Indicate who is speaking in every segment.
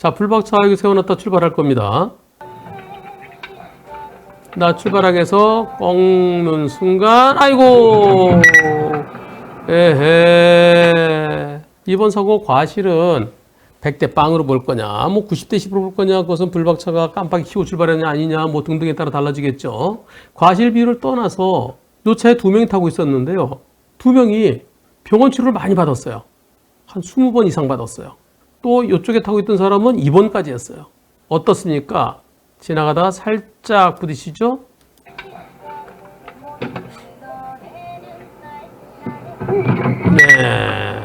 Speaker 1: 자, 불박차가 세워놨다 출발할 겁니다. 나 출발하게서 꺾는 순간, 아이고! 에헤. 이번 사고 과실은 100대 빵으로 볼 거냐, 뭐 90대 10으로 볼 거냐, 그것은 불박차가 깜빡이 켜고 출발했냐 아니냐, 뭐 등등에 따라 달라지겠죠. 과실 비율을 떠나서 요 차에 2명이 타고 있었는데요. 2명이 병원 치료를 많이 받았어요. 한 20번 이상 받았어요. 또 이쪽에 타고 있던 사람은 입원까지 했어요. 어떻습니까? 지나가다가 살짝 부딪히죠? 네.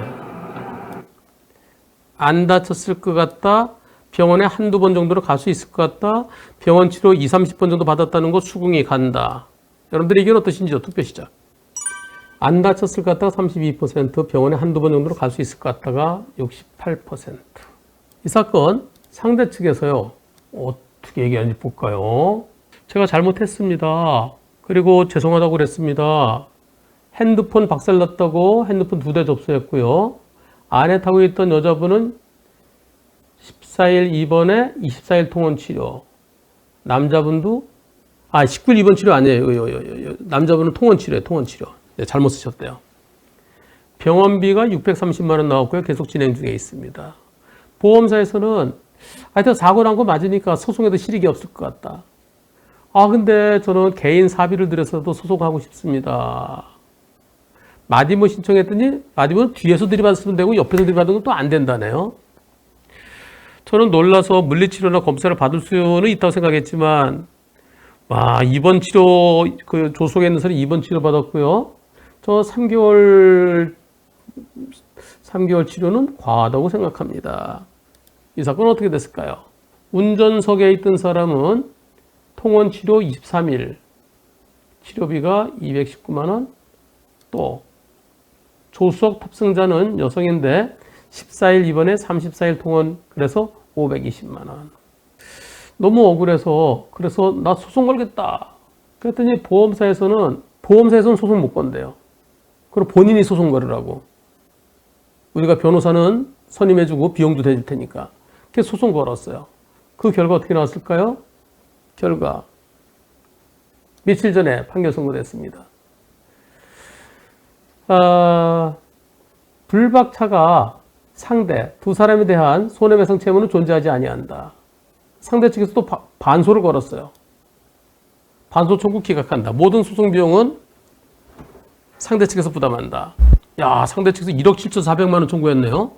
Speaker 1: 안 다쳤을 것 같다. 병원에 한두 번 정도로 갈 수 있을 것 같다. 병원 치료 20, 30번 정도 받았다는 거 수긍이 간다. 여러분들의 의견 어떠신지요? 투표 시작. 안 다쳤을 것 같다가 32%, 병원에 한두 번 정도로 갈 수 있을 것 같다가 68%. 이 사건 상대 측에서요. 어떻게 얘기하는지 볼까요? 제가 잘못했습니다. 그리고 죄송하다고 그랬습니다. 핸드폰 박살났다고 핸드폰 2대 접수했고요. 안에 타고 있던 여자분은 14일 입원에 24일 통원 치료. 남자분도 19일 입원 치료 아니에요. 남자분은 통원 치료예요. 통원 치료. 네, 잘못 쓰셨대요. 병원비가 630만 원 나왔고요. 계속 진행 중에 있습니다. 보험사에서는 하여튼 사고 난 거 맞으니까 소송에도 실익이 없을 것 같다. 근데 저는 개인 사비를 들여서도 소송하고 싶습니다. 마디모 신청했더니 마디모는 뒤에서 들이받으면 되고 옆에서 들이받으면 또 안 된다네요. 저는 놀라서 물리치료나 검사를 받을 수는 있다고 생각했지만 입원 치료, 그 조속에 있는 사람이 입원 치료 받았고요. 저 3개월 치료는 과하다고 생각합니다. 이 사건은 어떻게 됐을까요? 운전석에 있던 사람은 통원 치료 23일, 치료비가 219만 원, 또 조수석 탑승자는 여성인데 14일 입원에 34일 통원, 그래서 520만 원. 너무 억울해서 그래서 나 소송 걸겠다. 그랬더니 보험사에서는 소송 못 건대요. 그리고 본인이 소송 걸으라고. 우리가 변호사는 선임해주고 비용도 대줄 테니까. 그래서 소송 걸었어요. 그 결과 어떻게 나왔을까요? 결과 며칠 전에 판결 선고됐습니다. 불박차가 상대 두 사람에 대한 손해배상 채무는 존재하지 아니한다. 상대 측에서 또 반소를 걸었어요. 반소 청구 기각한다. 모든 소송 비용은 상대 측에서 부담한다. 야, 상대 측에서 1억 7,400만 원 청구했네요.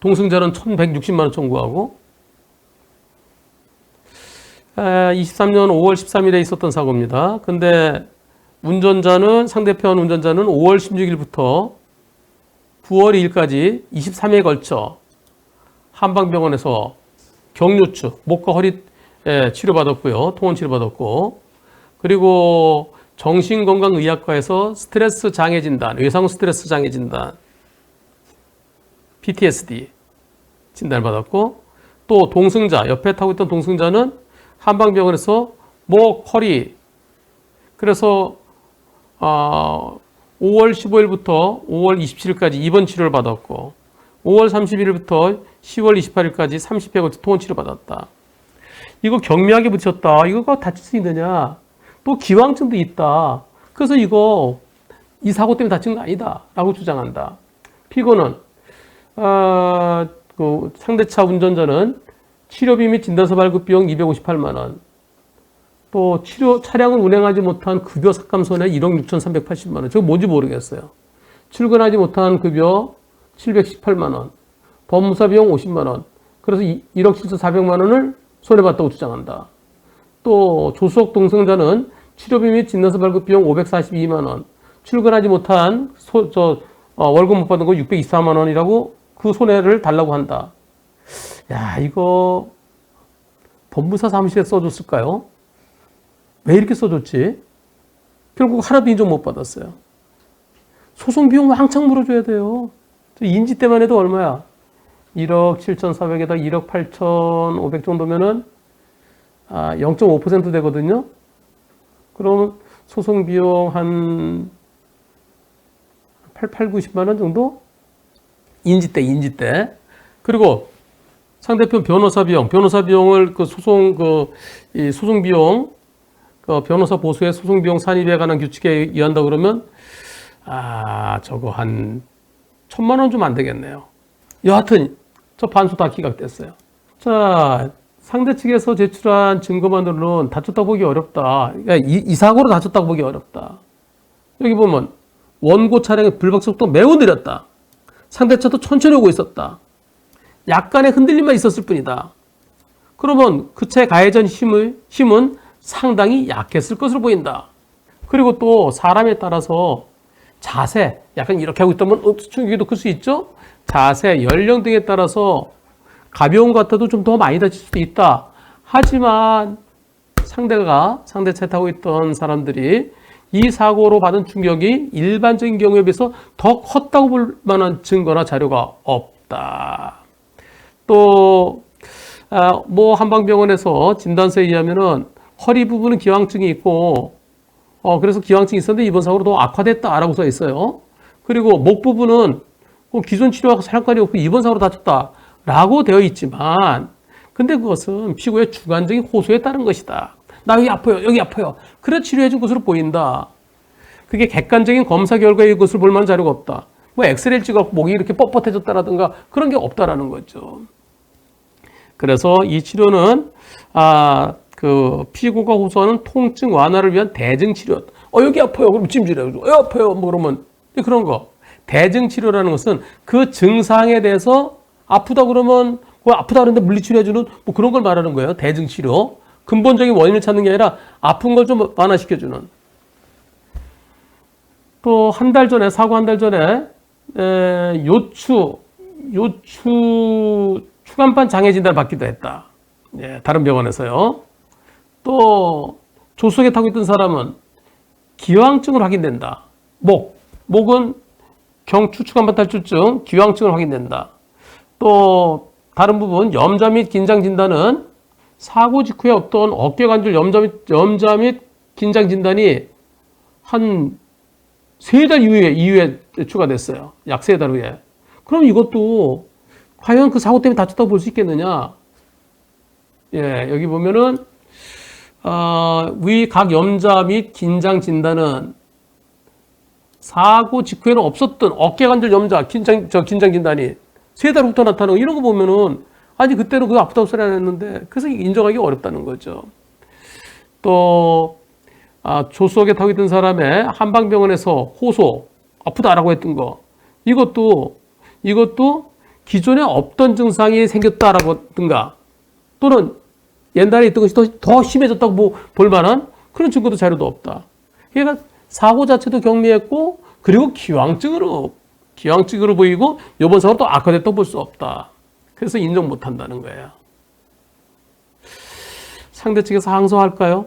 Speaker 1: 동승자는 1,160만 원 청구하고. 23년 5월 13일에 있었던 사고입니다. 근데 상대편 운전자는 5월 16일부터 9월 2일까지 23회에 걸쳐 한방병원에서 경류추, 목과 허리 치료받았고요. 통원 치료받았고. 그리고 정신건강의학과에서 스트레스 장애 진단, 외상 스트레스 장애 진단, PTSD 진단을 받았고, 또 동승자, 옆에 타고 있던 동승자는 한방병원에서 목, 허리, 그래서 5월 15일부터 5월 27일까지 입원 치료를 받았고, 5월 31일부터 10월 28일까지 30회 걸쳐 통원 치료 받았다. 이거 경미하게 붙였다. 이거가 다칠 수 있느냐? 또 기왕증도 있다. 그래서 이 사고 때문에 다친 거 아니다. 라고 주장한다. 피고는, 그 상대차 운전자는 치료비 및 진단서 발급 비용 258만 원. 또 차량을 운행하지 못한 급여 삭감 손해 1억 6,380만 원. 저거 뭔지 모르겠어요. 출근하지 못한 급여 718만 원. 법무사 비용 50만 원. 그래서 1억 7,400만 원을 손해봤다고 주장한다. 또 조수석 동승자는 치료비 및 진단서 발급 비용 542만 원. 출근하지 못한 월급 못 받은 거 624만 원이라고 그 손해를 달라고 한다. 야, 이거 법무사 사무실에 써줬을까요? 왜 이렇게 써줬지? 결국 하나도 인정 못 받았어요. 소송 비용 왕창 물어줘야 돼요. 인지 때만 해도 얼마야? 1억 7,400에다 1억 8,500 정도면은 0.5% 되거든요. 그러면 소송 비용 한 8, 90만 원 정도? 인지 때. 그리고 상대편 변호사 비용을 그 소송, 이 소송 비용, 변호사 보수의 소송 비용 산입에 관한 규칙에 의한다 그러면, 저거 한 1,000만 원 주면 안 되겠네요. 여하튼, 저 반수 다 기각됐어요. 자, 상대 측에서 제출한 증거만으로는 다쳤다고 보기 어렵다. 그러니까 이 사고로 다쳤다고 보기 어렵다. 여기 보면, 원고 차량의 불박 속도 매우 느렸다. 상대 차도 천천히 오고 있었다. 약간의 흔들림만 있었을 뿐이다. 그러면 그 차의 가해전 힘은 상당히 약했을 것으로 보인다. 그리고 또 사람에 따라서 자세, 약간 이렇게 하고 있다면 충격도 클 수 있죠? 자세, 연령 등에 따라서 가벼운 것 같아도 좀 더 많이 다칠 수도 있다. 하지만 상대 차에 타고 있던 사람들이 이 사고로 받은 충격이 일반적인 경우에 비해서 더 컸다고 볼 만한 증거나 자료가 없다. 또 한방병원에서 진단서에 의하면은 허리 부분은 기왕증이 있고 그래서 기왕증이 있었는데 이번 사고로 더 악화됐다라고 써 있어요. 그리고 목 부분은 기존 치료하고 상관이 없고 이번 사고로 다쳤다라고 되어 있지만 근데 그것은 피고의 주관적인 호소에 따른 것이다. 나 여기 아파요. 그래 치료해 준 것으로 보인다. 그게 객관적인 검사 결과의 것을 볼 만한 자료가 없다. 뭐 엑스레이를 찍어갖고 목이 이렇게 뻣뻣해졌다라든가 그런 게 없다라는 거죠. 그래서 이 치료는 그 피고가 호소하는 통증 완화를 위한 대증 치료. 여기 아파요. 그럼 찜질해. 아파요. 뭐 그러면 그런 거. 대증 치료라는 것은 그 증상에 대해서 아프다 그러면 아프다 그러는데 물리치료해주는 뭐 그런 걸 말하는 거예요. 대증 치료. 근본적인 원인을 찾는 게 아니라 아픈 걸 좀 완화시켜주는. 또 사고 한 달 전에 요추 추간판 장애 진단을 받기도 했다. 다른 병원에서요. 또 조수석에 타고 있던 사람은 기왕증으로 확인된다. 목은 경추 추간판 탈출증, 기왕증으로 확인된다. 또 다른 부분 염자 및 긴장 진단은 사고 직후에 어떤 어깨 관절 염자 및 긴장 진단이 한 3달 이후에 추가됐어요. 약 3달 후에. 그럼 이것도 과연 그 사고 때문에 다쳤다고 볼 수 있겠느냐? 여기 보면은 위 각 염자 및 긴장 진단은 사고 직후에는 없었던 어깨 관절 염자, 긴장 진단이 3달 후부터 나타나고 이런 거 보면은 아니 그때는 그거 아프다고 소리 안 했는데 그래서 인정하기 어렵다는 거죠. 또 조수석에 타고 있던 사람의 한방병원에서 호소 아프다라고 했던 거 이것도 기존에 없던 증상이 생겼다라고든가 또는 옛날에 있던 것이 더 심해졌다고 볼 만한 그런 증거도 자료도 없다. 그러니까 사고 자체도 경미했고 그리고 기왕증으로 보이고 이번 사고로 또 악화됐다고 볼 수 없다. 그래서 인정 못한다는 거예요. 상대 측에서 항소할까요?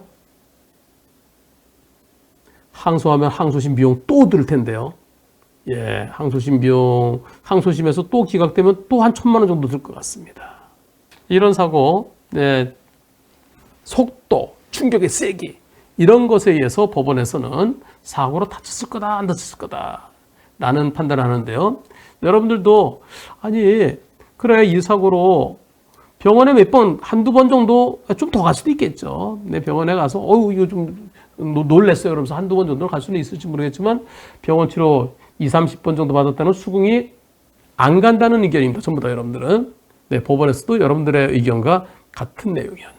Speaker 1: 항소하면 항소심 비용 또 들 텐데요. 항소심 비용, 항소심에서 또 기각되면 또 한 1,000만 원 정도 들 것 같습니다. 이런 사고, 속도, 충격의 세기, 이런 것에 의해서 법원에서는 사고로 다쳤을 거다, 안 다쳤을 거다, 라는 판단을 하는데요. 여러분들도, 그래, 이 사고로 병원에 한두 번 정도, 좀 더 갈 수도 있겠죠. 병원에 가서, 이거 좀 놀랬어요. 그러면서 한두 번 정도 갈 수는 있을지 모르겠지만, 병원 치료 20-30번 정도 받았다는 수긍이 안 간다는 의견입니다. 전부 다 여러분들은. 법원에서도 여러분들의 의견과 같은 내용이었네요.